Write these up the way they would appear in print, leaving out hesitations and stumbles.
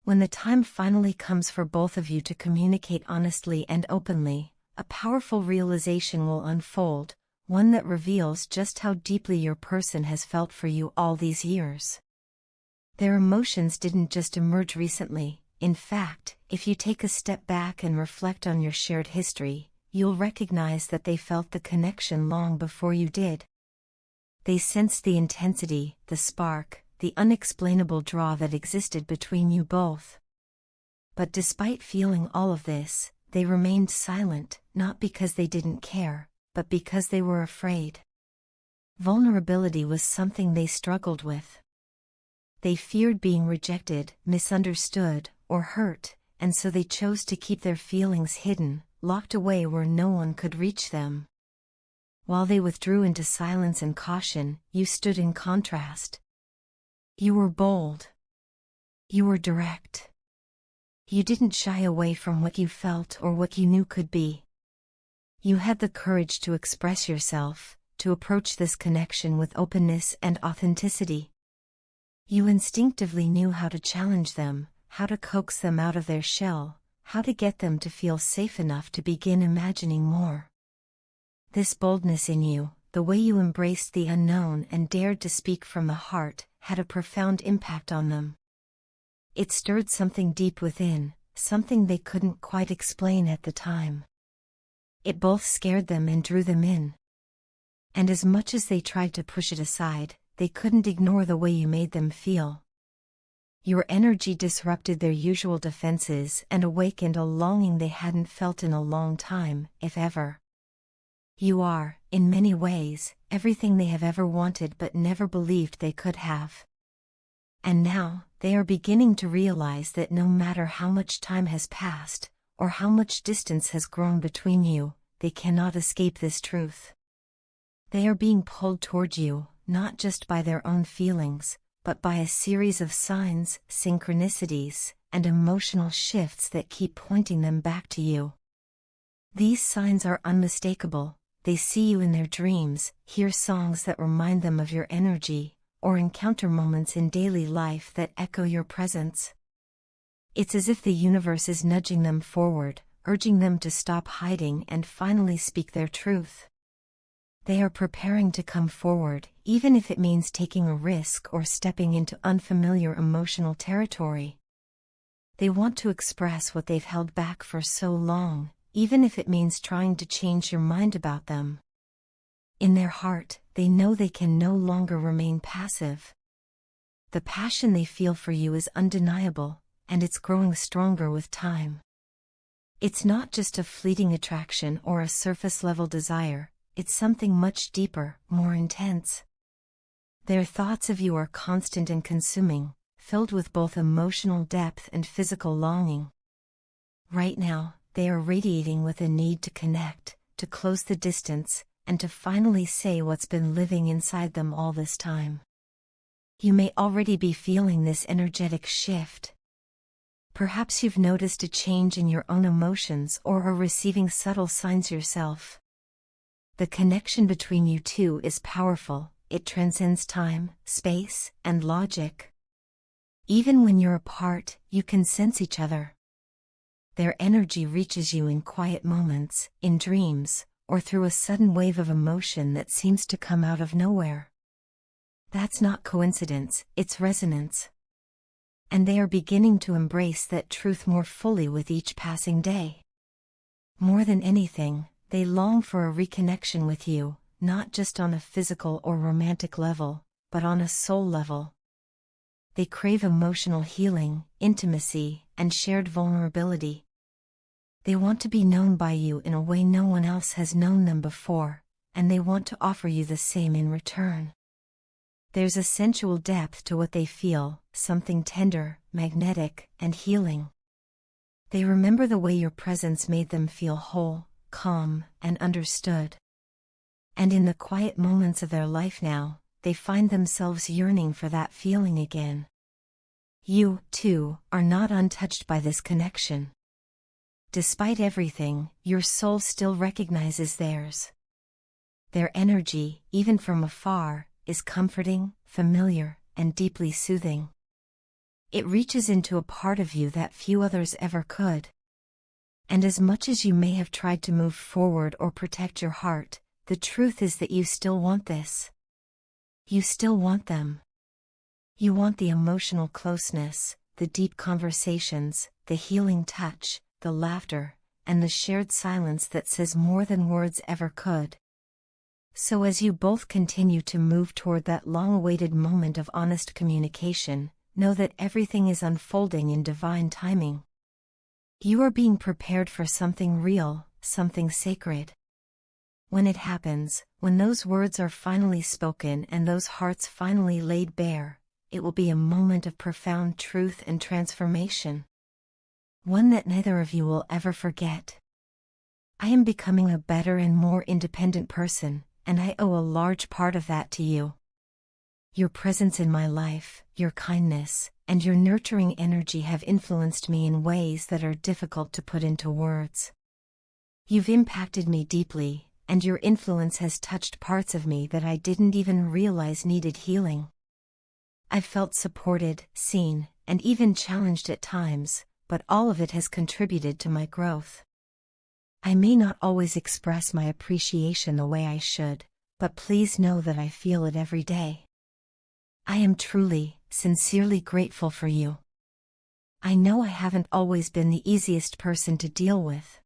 When the time finally comes for both of you to communicate honestly and openly, a powerful realization will unfold, one that reveals just how deeply your person has felt for you all these years. Their emotions didn't just emerge recently. In fact, if you take a step back and reflect on your shared history, you'll recognize that they felt the connection long before you did. They sensed the intensity, the spark, the unexplainable draw that existed between you both. But despite feeling all of this, they remained silent, not because they didn't care, but because they were afraid. Vulnerability was something they struggled with. They feared being rejected, misunderstood, or hurt, and so they chose to keep their feelings hidden, locked away where no one could reach them. While they withdrew into silence and caution, you stood in contrast. You were bold. You were direct. You didn't shy away from what you felt or what you knew could be. You had the courage to express yourself, to approach this connection with openness and authenticity. You instinctively knew how to challenge them, how to coax them out of their shell, how to get them to feel safe enough to begin imagining more. This boldness in you, the way you embraced the unknown and dared to speak from the heart, had a profound impact on them. It stirred something deep within, something they couldn't quite explain at the time. It both scared them and drew them in. And as much as they tried to push it aside, they couldn't ignore the way you made them feel. Your energy disrupted their usual defenses and awakened a longing they hadn't felt in a long time, if ever. You are, in many ways, everything they have ever wanted but never believed they could have. And now, they are beginning to realize that no matter how much time has passed, or how much distance has grown between you, they cannot escape this truth. They are being pulled toward you, not just by their own feelings, but by a series of signs, synchronicities, and emotional shifts that keep pointing them back to you. These signs are unmistakable. They see you in their dreams, hear songs that remind them of your energy, or encounter moments in daily life that echo your presence. It's as if the universe is nudging them forward, urging them to stop hiding and finally speak their truth. They are preparing to come forward, even if it means taking a risk or stepping into unfamiliar emotional territory. They want to express what they've held back for so long, even if it means trying to change your mind about them. In their heart, they know they can no longer remain passive. The passion they feel for you is undeniable, and it's growing stronger with time. It's not just a fleeting attraction or a surface-level desire, it's something much deeper, more intense. Their thoughts of you are constant and consuming, filled with both emotional depth and physical longing. Right now, they are radiating with a need to connect, to close the distance, and to finally say what's been living inside them all this time. You may already be feeling this energetic shift. Perhaps you've noticed a change in your own emotions or are receiving subtle signs yourself. The connection between you two is powerful. It transcends time, space, and logic. Even when you're apart, you can sense each other. Their energy reaches you in quiet moments, in dreams, or through a sudden wave of emotion that seems to come out of nowhere. That's not coincidence, it's resonance. And they are beginning to embrace that truth more fully with each passing day. More than anything, they long for a reconnection with you, not just on a physical or romantic level, but on a soul level. They crave emotional healing, intimacy, and shared vulnerability. They want to be known by you in a way no one else has known them before, and they want to offer you the same in return. There's a sensual depth to what they feel, something tender, magnetic, and healing. They remember the way your presence made them feel whole, calm, and understood. And in the quiet moments of their life now, they find themselves yearning for that feeling again. You, too, are not untouched by this connection. Despite everything, your soul still recognizes theirs. Their energy, even from afar, is comforting, familiar, and deeply soothing. It reaches into a part of you that few others ever could. And as much as you may have tried to move forward or protect your heart, the truth is that you still want this. You still want them. You want the emotional closeness, the deep conversations, the healing touch, the laughter, and the shared silence that says more than words ever could. So as you both continue to move toward that long-awaited moment of honest communication, know that everything is unfolding in divine timing. You are being prepared for something real, something sacred. When it happens, when those words are finally spoken and those hearts finally laid bare, it will be a moment of profound truth and transformation. One that neither of you will ever forget. I am becoming a better and more independent person, and I owe a large part of that to you. Your presence in my life, your kindness, and your nurturing energy have influenced me in ways that are difficult to put into words. You've impacted me deeply, and your influence has touched parts of me that I didn't even realize needed healing. I've felt supported, seen, and even challenged at times, but all of it has contributed to my growth. I may not always express my appreciation the way I should, but please know that I feel it every day. I am truly, sincerely grateful for you. I know I haven't always been the easiest person to deal with.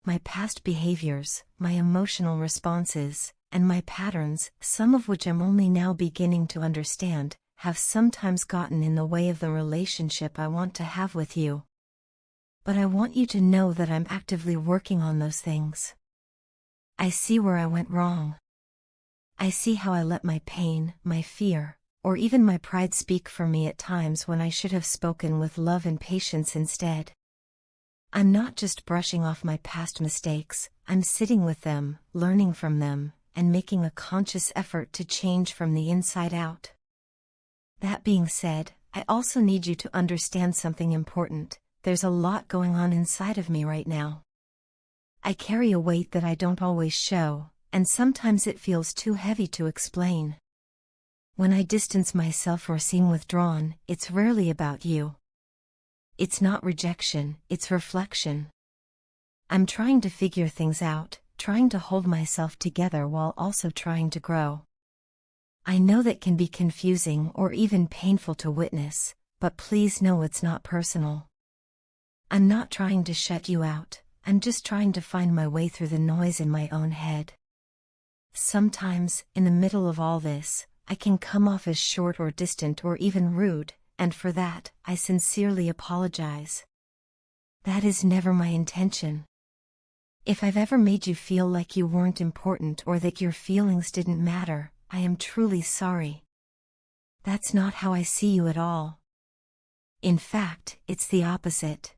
My past behaviors, my emotional responses, and my patterns, some of which I'm only now beginning to understand, have sometimes gotten in the way of the relationship I want to have with you. But I want you to know that I'm actively working on those things. I see where I went wrong. I see how I let my pain, my fear, or even my pride speak for me at times when I should have spoken with love and patience instead. I'm not just brushing off my past mistakes, I'm sitting with them, learning from them, and making a conscious effort to change from the inside out. That being said, I also need you to understand something important. There's a lot going on inside of me right now. I carry a weight that I don't always show, and sometimes it feels too heavy to explain. When I distance myself or seem withdrawn, it's rarely about you. It's not rejection, it's reflection. I'm trying to figure things out, trying to hold myself together while also trying to grow. I know that can be confusing or even painful to witness, but please know it's not personal. I'm not trying to shut you out, I'm just trying to find my way through the noise in my own head. Sometimes, in the middle of all this, I can come off as short or distant or even rude, and for that, I sincerely apologize. That is never my intention. If I've ever made you feel like you weren't important or that your feelings didn't matter, I am truly sorry. That's not how I see you at all. In fact, it's the opposite.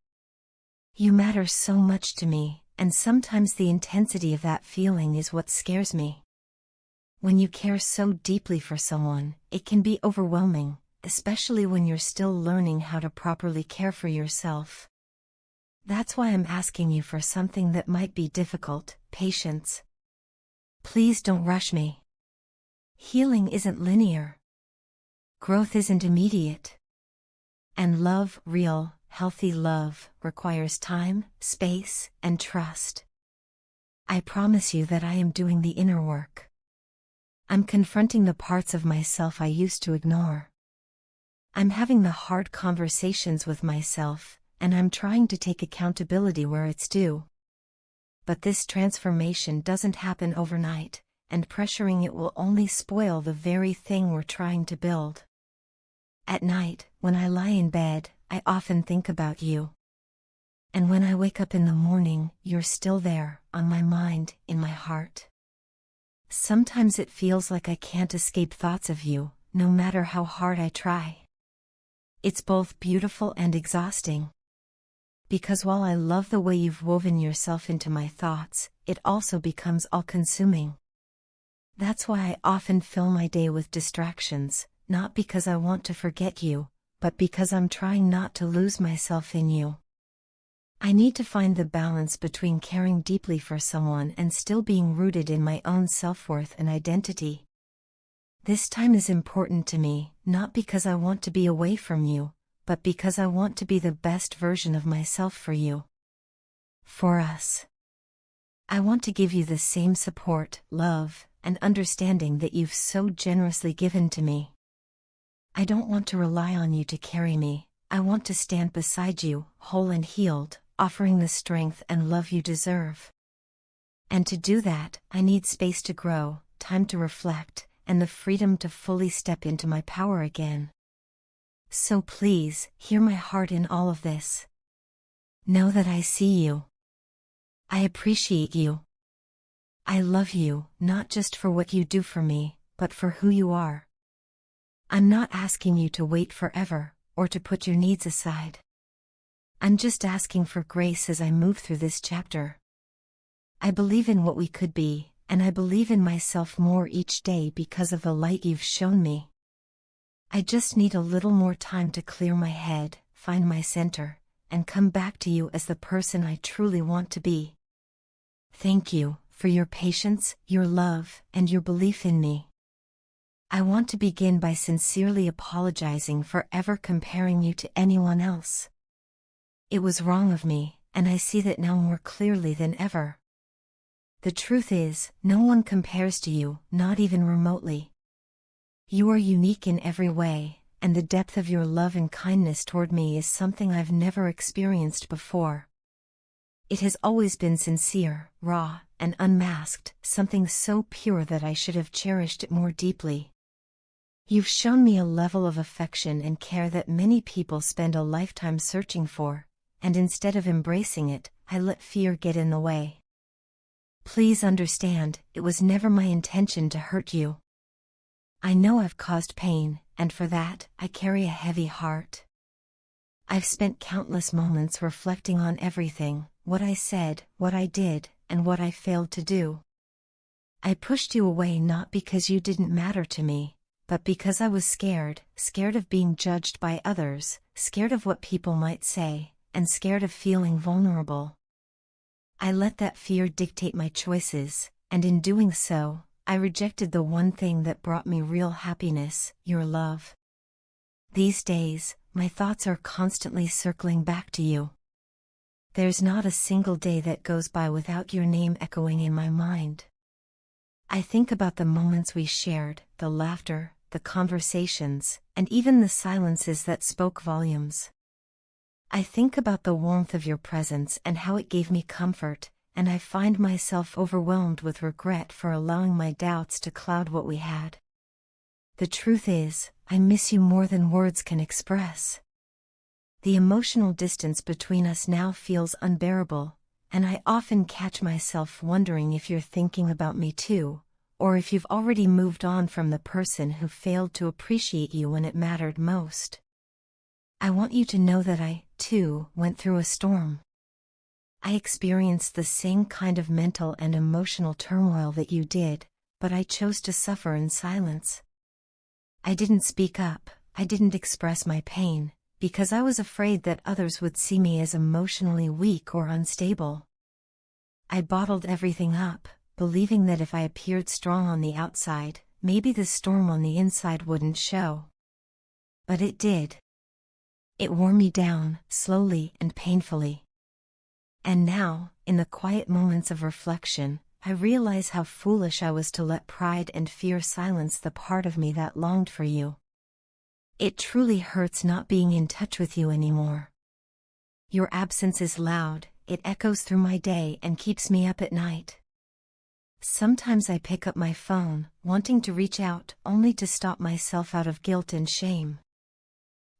You matter so much to me, and sometimes the intensity of that feeling is what scares me. When you care so deeply for someone, it can be overwhelming, especially when you're still learning how to properly care for yourself. That's why I'm asking you for something that might be difficult: patience. Please don't rush me. Healing isn't linear. Growth isn't immediate. And love, real, healthy love, requires time, space, and trust. I promise you that I am doing the inner work. I'm confronting the parts of myself I used to ignore. I'm having the hard conversations with myself, and I'm trying to take accountability where it's due. But this transformation doesn't happen overnight, and pressuring it will only spoil the very thing we're trying to build. At night, when I lie in bed, I often think about you. And when I wake up in the morning, you're still there, on my mind, in my heart. Sometimes it feels like I can't escape thoughts of you, no matter how hard I try. It's both beautiful and exhausting. Because while I love the way you've woven yourself into my thoughts, it also becomes all-consuming. That's why I often fill my day with distractions, not because I want to forget you, but because I'm trying not to lose myself in you. I need to find the balance between caring deeply for someone and still being rooted in my own self-worth and identity. This time is important to me, not because I want to be away from you, but because I want to be the best version of myself for you. For us. I want to give you the same support, love, and understanding that you've so generously given to me. I don't want to rely on you to carry me. I want to stand beside you, whole and healed, offering the strength and love you deserve. And to do that, I need space to grow, time to reflect, and the freedom to fully step into my power again. So please, hear my heart in all of this. Know that I see you. I appreciate you. I love you, not just for what you do for me, but for who you are. I'm not asking you to wait forever, or to put your needs aside. I'm just asking for grace as I move through this chapter. I believe in what we could be, and I believe in myself more each day because of the light you've shown me. I just need a little more time to clear my head, find my center, and come back to you as the person I truly want to be. Thank you for your patience, your love, and your belief in me. I want to begin by sincerely apologizing for ever comparing you to anyone else. It was wrong of me, and I see that now more clearly than ever. The truth is, no one compares to you, not even remotely. You are unique in every way, and the depth of your love and kindness toward me is something I've never experienced before. It has always been sincere, raw, and unmasked, something so pure that I should have cherished it more deeply. You've shown me a level of affection and care that many people spend a lifetime searching for, and instead of embracing it, I let fear get in the way. Please understand, it was never my intention to hurt you. I know I've caused pain, and for that, I carry a heavy heart. I've spent countless moments reflecting on everything, what I said, what I did, and what I failed to do. I pushed you away not because you didn't matter to me, but because I was scared of being judged by others, scared of what people might say, and scared of feeling vulnerable. I let that fear dictate my choices, and in doing so, I rejected the one thing that brought me real happiness, your love. These days, my thoughts are constantly circling back to you. There's not a single day that goes by without your name echoing in my mind. I think about the moments we shared, the laughter, the conversations, and even the silences that spoke volumes. I think about the warmth of your presence and how it gave me comfort, and I find myself overwhelmed with regret for allowing my doubts to cloud what we had. The truth is, I miss you more than words can express. The emotional distance between us now feels unbearable, and I often catch myself wondering if you're thinking about me too, or if you've already moved on from the person who failed to appreciate you when it mattered most. I want you to know that I, too, went through a storm. I experienced the same kind of mental and emotional turmoil that you did, but I chose to suffer in silence. I didn't speak up, I didn't express my pain, because I was afraid that others would see me as emotionally weak or unstable. I bottled everything up, believing that if I appeared strong on the outside, maybe the storm on the inside wouldn't show. But it did. It wore me down, slowly and painfully. And now, in the quiet moments of reflection, I realize how foolish I was to let pride and fear silence the part of me that longed for you. It truly hurts not being in touch with you anymore. Your absence is loud, it echoes through my day and keeps me up at night. Sometimes I pick up my phone, wanting to reach out, only to stop myself out of guilt and shame.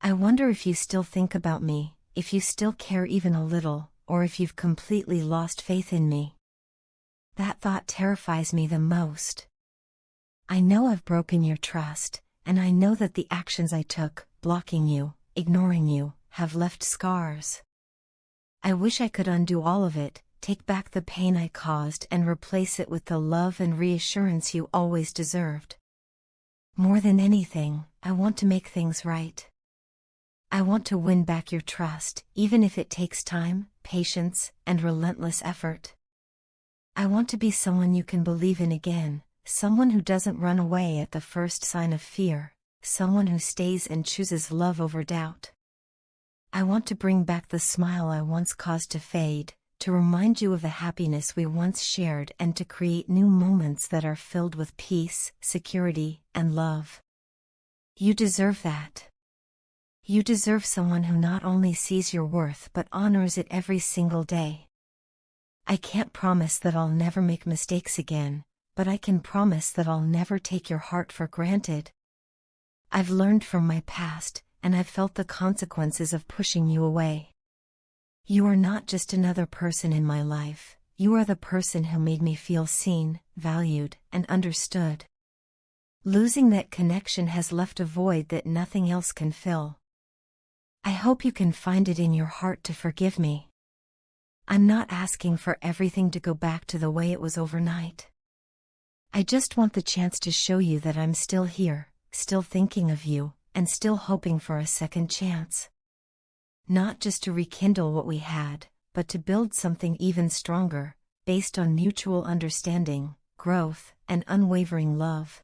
I wonder if you still think about me, if you still care even a little, or if you've completely lost faith in me. That thought terrifies me the most. I know I've broken your trust, and I know that the actions I took, blocking you, ignoring you, have left scars. I wish I could undo all of it, take back the pain I caused and replace it with the love and reassurance you always deserved. More than anything, I want to make things right. I want to win back your trust, even if it takes time, patience, and relentless effort. I want to be someone you can believe in again, someone who doesn't run away at the first sign of fear, someone who stays and chooses love over doubt. I want to bring back the smile I once caused to fade, to remind you of the happiness we once shared and to create new moments that are filled with peace, security, and love. You deserve that. You deserve someone who not only sees your worth but honors it every single day. I can't promise that I'll never make mistakes again, but I can promise that I'll never take your heart for granted. I've learned from my past, and I've felt the consequences of pushing you away. You are not just another person in my life, you are the person who made me feel seen, valued, and understood. Losing that connection has left a void that nothing else can fill. I hope you can find it in your heart to forgive me. I'm not asking for everything to go back to the way it was overnight. I just want the chance to show you that I'm still here, still thinking of you, and still hoping for a second chance. Not just to rekindle what we had, but to build something even stronger, based on mutual understanding, growth, and unwavering love.